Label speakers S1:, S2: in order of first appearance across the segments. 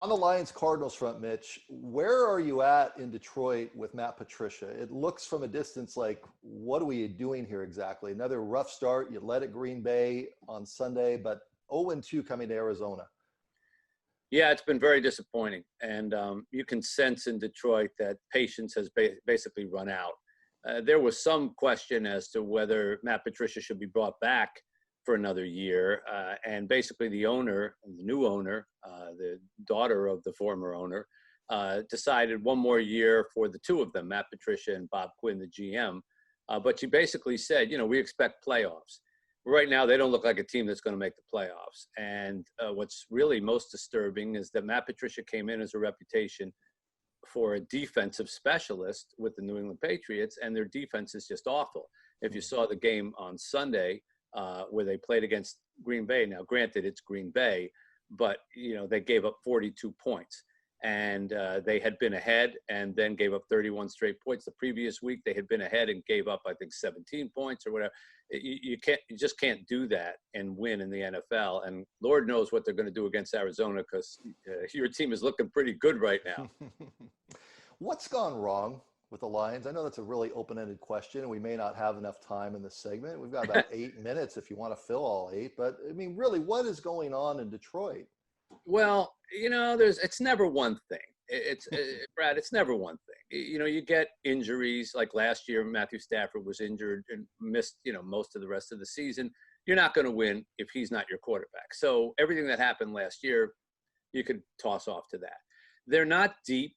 S1: On the Lions Cardinals front, Mitch, where are you at in Detroit with Matt Patricia? It looks from a distance like, what are we doing here exactly? Another rough start. You led at Green Bay on Sunday, but 0-2 coming to Arizona.
S2: Yeah, it's been very disappointing. And you can sense in Detroit that patience has basically run out. There was some question as to whether Matt Patricia should be brought back for another year. And basically the owner, the new owner, the daughter of the former owner, decided one more year for the two of them, Matt Patricia and Bob Quinn, the GM. But she basically said, we expect playoffs. Right now, they don't look like a team that's going to make the playoffs. And what's really most disturbing is that Matt Patricia came in as a reputation for a defensive specialist with the New England Patriots, and their defense is just awful. If you saw the game on Sunday where they played against Green Bay, now granted it's Green Bay, but they gave up 42 points. And they had been ahead and then gave up 31 straight points. The previous week, they had been ahead and gave up, I think, 17 points or whatever. You just can't do that and win in the NFL. And Lord knows what they're going to do against Arizona, because your team is looking pretty good right now.
S1: What's gone wrong with the Lions? I know that's a really open-ended question, and we may not have enough time in this segment. We've got about 8 minutes if you want to fill all 8. But, I mean, really, what is going on in Detroit?
S2: Well, it's never one thing. Brad, it's never one thing. You get injuries. Like last year, Matthew Stafford was injured and missed, most of the rest of the season. You're not going to win if he's not your quarterback. So everything that happened last year, you could toss off to that. They're not deep.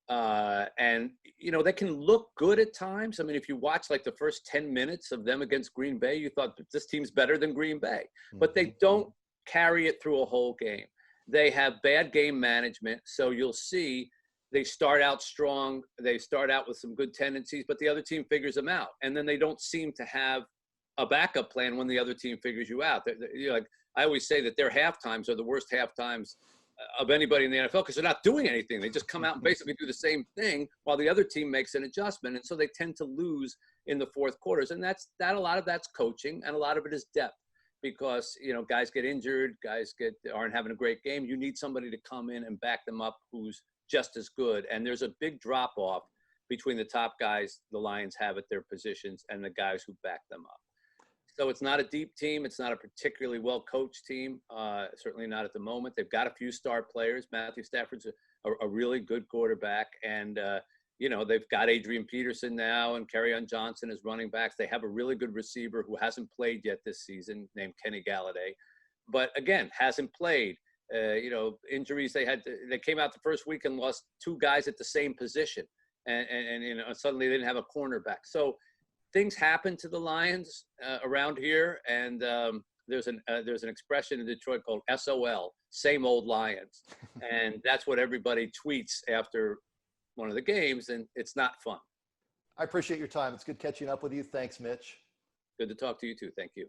S2: And they can look good at times. I mean, if you watch like the first 10 minutes of them against Green Bay, you thought this team's better than Green Bay, but they don't carry it through a whole game. They have bad game management. So you'll see they start out strong. They start out with some good tendencies, but the other team figures them out. And then they don't seem to have a backup plan when the other team figures you out. Like I always say that their halftimes are the worst halftimes of anybody in the NFL, because they're not doing anything. They just come out and basically do the same thing while the other team makes an adjustment. And so they tend to lose in the fourth quarters. And a lot of that's coaching, and a lot of it is depth. Because, guys get injured, aren't having a great game. You need somebody to come in and back them up who's just as good. And there's a big drop off between the top guys the Lions have at their positions and the guys who back them up. So it's not a deep team. It's not a particularly well-coached team, certainly not at the moment. They've got a few star players. Matthew Stafford's a really good quarterback. And, they've got Adrian Peterson now and Kerryon Johnson as running backs. They have a really good receiver who hasn't played yet this season named Kenny Galladay, but again, hasn't played. Injuries they came out the first week and lost 2 guys at the same position. And suddenly they didn't have a cornerback. So things happen to the Lions around here. And there's an expression in Detroit called SOL, same old Lions. And that's what everybody tweets after one of the games, and it's not fun.
S1: I appreciate your time. It's good catching up with you. Thanks, Mitch.
S2: Good to talk to you too. Thank you.